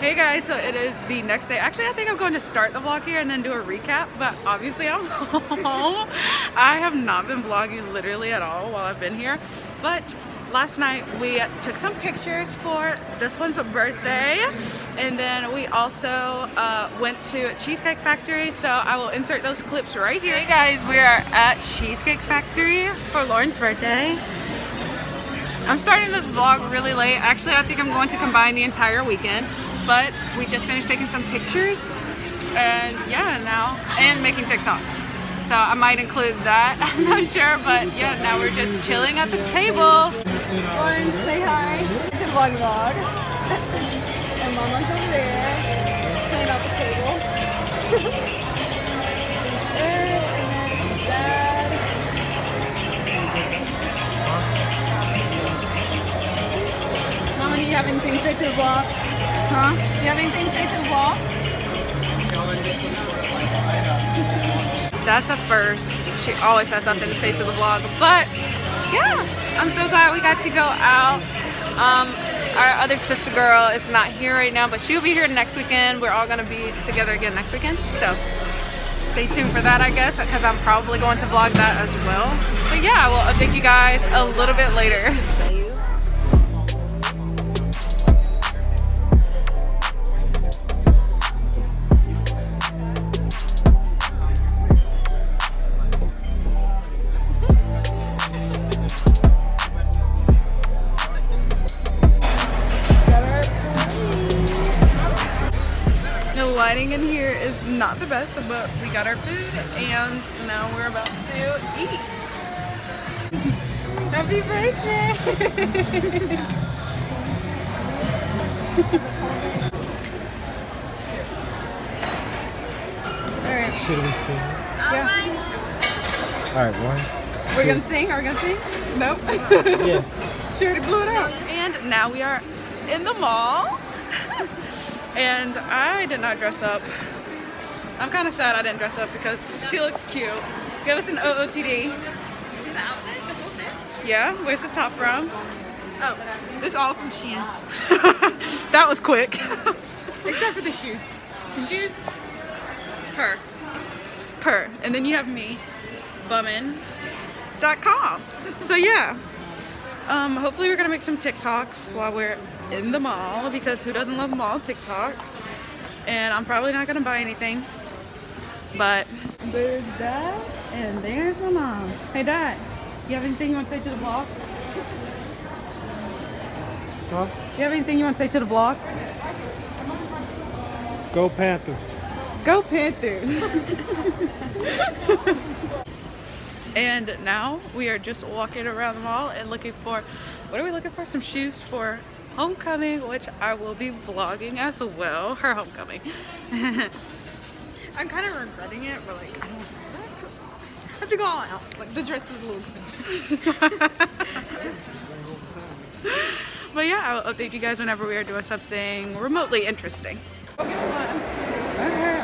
Hey guys, so it is the next day. Actually, I think I'm going to start the vlog here and then do a recap, but obviously I'm home. I have not been vlogging literally at all while I've been here, but last night we took some pictures for this one's birthday, and then we also went to Cheesecake Factory, so I will insert those clips right here. Hey guys, we are at Cheesecake Factory for Lauren's birthday. I'm starting this vlog really late. Actually, I think I'm going to combine the entire weekend, but we just finished taking some pictures and yeah, now, and making TikToks. So I might include that, I'm not sure, but yeah, now we're just chilling at the table. Lauren, say hi to the vlog. And Mama's over there, cleaning out the table. And Dad. Mama, do you have anything to say to the vlog? Huh? Do you have anything to say to the vlog? That's a first. She always has something to say to the vlog. But yeah, I'm so glad we got to go out. Our other sister girl is not here right now, but she'll be here next weekend. We're all gonna be together again next weekend. So stay tuned for that, I guess, because I'm probably going to vlog that as well. But yeah, I will update you guys a little bit later. Lighting in here is not the best, but we got our food and now we're about to eat. Happy birthday! Alright. Should we sing? Yeah. Alright, one. We're gonna sing? Are we gonna sing? Nope. Yes. She already blew it out. And now we are in the mall. And I did not dress up. I'm kind of sad I didn't dress up because she looks cute. Give us an OOTD. Yeah, where's the top from? Oh, this is all from Shein. That was quick. Except for the shoes. The shoes, per. And then you have me, bummin.com. So yeah. Hopefully we're gonna make some TikToks while we're in the mall, because who doesn't love mall TikToks? And I'm probably not gonna buy anything, but there's Dad and there's my mom. Hey Dad, you have anything you want to say to the vlog? Huh? You have anything you want to say to the vlog? Go Panthers. Go Panthers. And now we are just walking around the mall and looking for, what are we looking for? Some shoes for homecoming, which I will be vlogging as well. Her homecoming. I'm kind of regretting it, but like, I don't have to go all out. Like, the dress was a little expensive. But yeah, I will update you guys whenever we are doing something remotely interesting. Okay,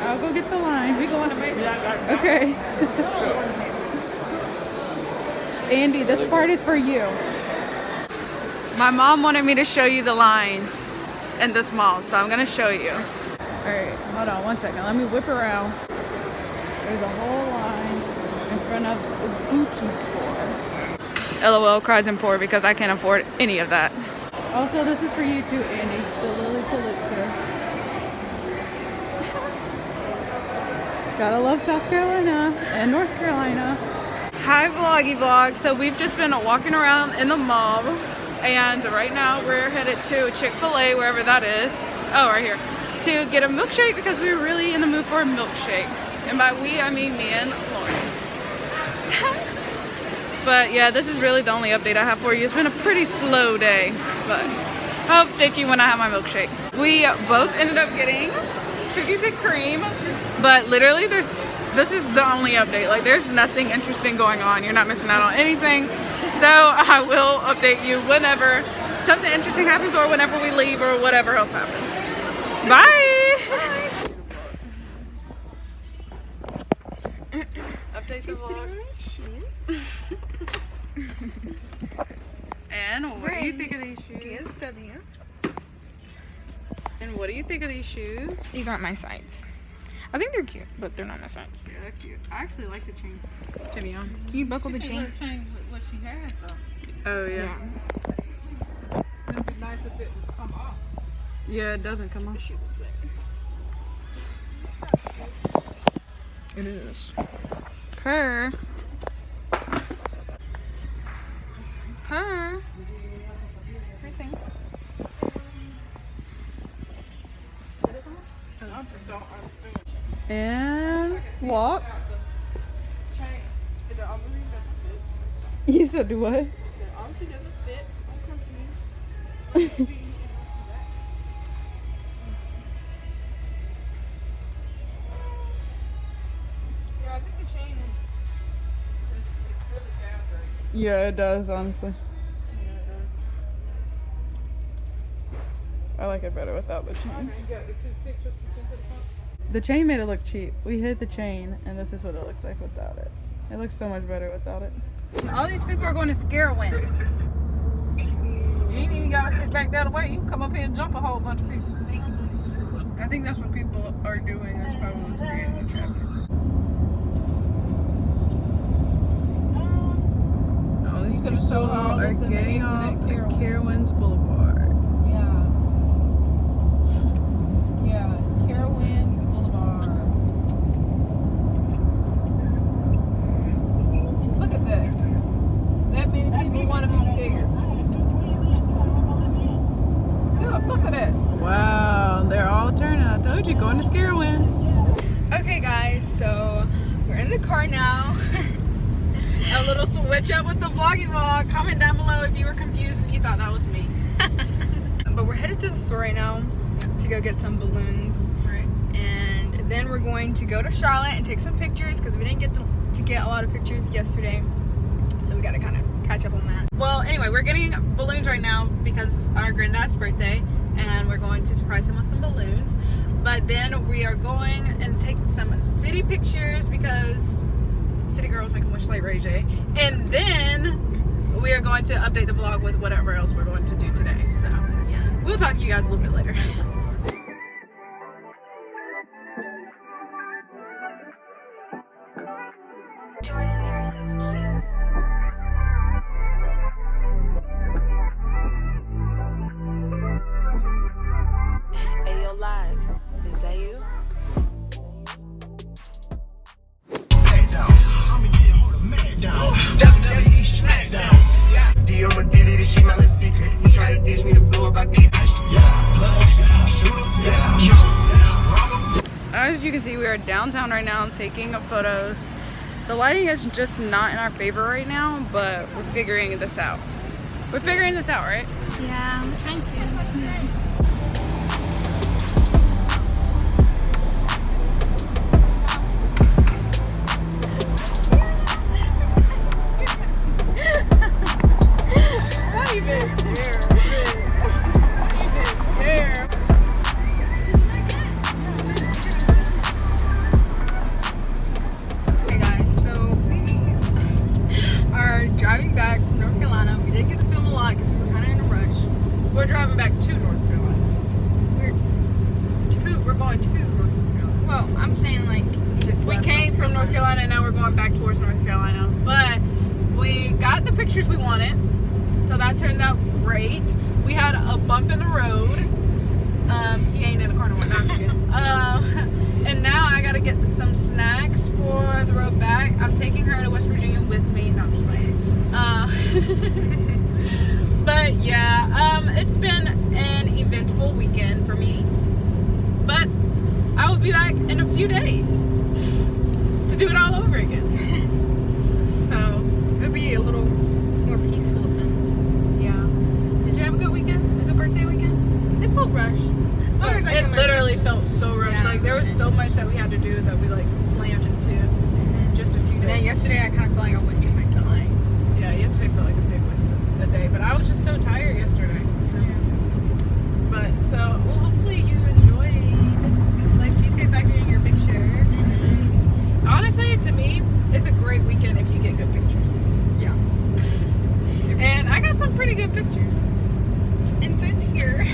I'll go get the line. We go on the base. Okay. Andy, this part is for you. My mom wanted me to show you the lines in this mall, so I'm gonna show you. All right, hold on one second. Let me whip around. There's a whole line in front of the Gucci store. LOL, cries and poor, because I can't afford any of that. Also, this is for you too, Andy. The Lily Pulitzer. Gotta love South Carolina and North Carolina. Hi vloggy vlog. So we've just been walking around in the mall, and right now we're headed to Chick-fil-A, wherever that is. Oh, right here. To get a milkshake, because we're really in the mood for a milkshake. And by we, I mean me and Lauren. But yeah, this is really the only update I have for you. It's been a pretty slow day, but I'll update you when I have my milkshake. We both ended up getting cookies and cream, but literally this is the only update. Like, there's nothing interesting going on. You're not missing out on anything. So I will update you whenever something interesting happens, or whenever we leave, or whatever else happens. Bye. Update the vlog. And what do you think of these shoes? DSW. And what do you think of these shoes? These aren't my size. I think they're cute, but they're not my size. Yeah, they're cute. I actually like the chain. To be honest. Can you buckle the chain? What she had though. Oh yeah. It'd be nice if it would come off. Yeah, it doesn't come off. It is. Purr. Everything. And walk. You said do what? Obviously doesn't fit. Yeah, I think the chain is really down. Yeah, it does, honestly. I like it better without the chain. The chain made it look cheap. We hid the chain, and this is what it looks like without it. It looks so much better without it. All these people are going to Scarewin. You ain't even gotta sit back that way. You can come up here and jump a whole bunch of people. I think that's what people are doing. That's probably what's creating the traffic. All these people are getting off at Carowinds Boulevard. Yeah, Carowinds Boulevard. Look at that. That many people want to be scared. Look at that. Wow, they're all turning. I told you, going to Scarewinds. Okay, guys, so we're in the car now. A little switch up with the vloggy vlog. Comment down below if you were confused and you thought that was me. But we're headed to the store right now to go get some balloons. Right. And then we're going to go to Charlotte and take some pictures because we didn't get to get a lot of pictures yesterday. So we got to kind of catch up on that. Well, anyway, we're getting balloons right now because our granddad's birthday, and we're going to surprise him with some balloons. But then we are going and taking some city pictures because city girls make a wish like Ray J. And then we are going to update the vlog with whatever else we're going to do today. So we'll talk to you guys a little bit later. Jordan, you're so cute. Ayo Live, is that you? WWE Smackdown. Dio my dilly, this shit not a secret. You try to diss me to blow up, I beat. Yeah, blood, shoot him, yeah, kill him, rob him. As you can see, we are downtown right now taking photos. The lighting is just not in our favor right now, but we're figuring this out. We're figuring this out, right? Yeah, I'm trying to. Not even here. Not even here. Hey guys, so we are driving back from North Carolina. We didn't get to film a lot because we were kind of in a rush. We're driving back to North Carolina. We're going to North Carolina. Well, I'm saying like We came from North Carolina and now we're going back towards North Carolina. But we got the pictures we wanted, so that turned out great. We had a bump in the road. He ain't in the car no more. No, I'm just kidding. And now I gotta get some snacks for the road back. I'm taking her to West Virginia with me. No, I'm just playing. But yeah, it's been an eventful weekend for me. But I will be back in a few days to do it all over again. So it'll be a little more peaceful then. yeah. Did you have a good weekend? A good birthday weekend? It felt rushed. It literally felt so rushed. Yeah. Like there was so much that we had to do that we like slammed into just a few And then days. yesterday I kind of felt like I wasted my time. Yeah, yesterday felt like a big waste of a day, but I was just so tired yesterday. But so, well, hopefully you enjoyed like Cheesecake Factory and your pictures. Honestly, to me, it's a great weekend if you get good pictures. Yeah. And I got some pretty good pictures. And so it's here.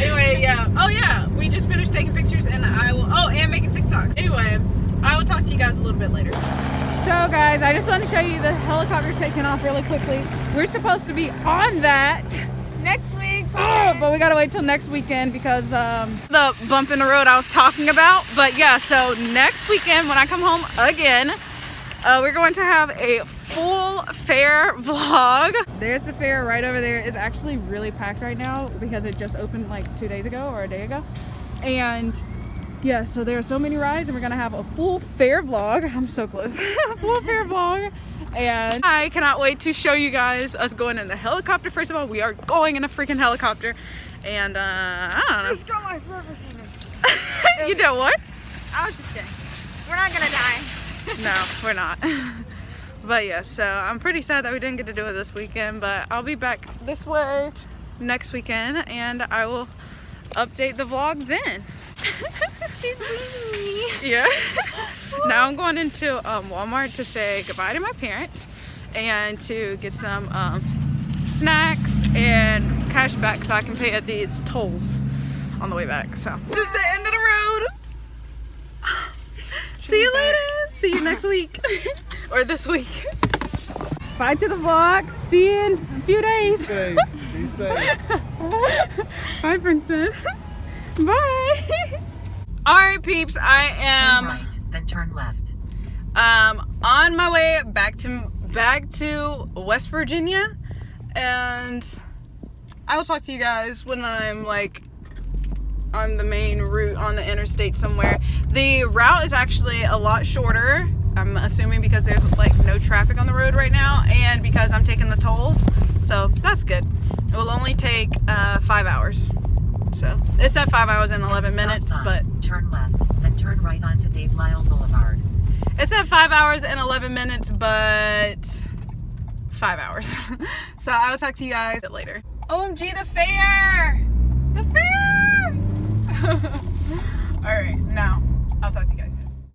Anyway, yeah. Oh yeah, we just finished taking pictures, and I will. Oh, and making TikToks. Anyway, I will talk to you guys a little bit later. So guys, I just want to show you the helicopter taking off really quickly. We're supposed to be on that Next week. oh, but we gotta wait till next weekend because the bump in the road I was talking about. But yeah, so next weekend when I come home again, we're going to have a full fair vlog. There's the fair right over there. It's actually really packed right now because it just opened like 2 days ago or a day ago. And yeah, so there are so many rides, and we're gonna have a full fair vlog. I'm so close. Full fair vlog. And I cannot wait to show you guys us going in the helicopter. First of all, we are going in a freaking helicopter. And I don't know. Just got my forever fingers. You did what? I was just kidding. We're not gonna die. No, we're not. But yeah, so I'm pretty sad that we didn't get to do it this weekend, but I'll be back this way next weekend, and I will update the vlog then. She's leaving me. Yeah. Now I'm going into Walmart to say goodbye to my parents and to get some snacks and cash back so I can pay at these tolls on the way back. So this is the end of the road. See you later. See you next week. Or this week. Bye to the vlog. See you in a few days. Be safe. Bye, princess. Bye. All right, peeps. I am Turn right, then turn left. on my way back to West Virginia, and I will talk to you guys when I'm like on the main route on the interstate somewhere. The route is actually a lot shorter, I'm assuming, because there's like no traffic on the road right now, and because I'm taking the tolls, so that's good. It will only take 5 hours. So it said 5 hours and 11 minutes, Stop but sign. Turn left, then turn right onto Dave Lyle Boulevard. it said 5 hours and 11 minutes, but 5 hours. So I will talk to you guys later. OMG, the fair!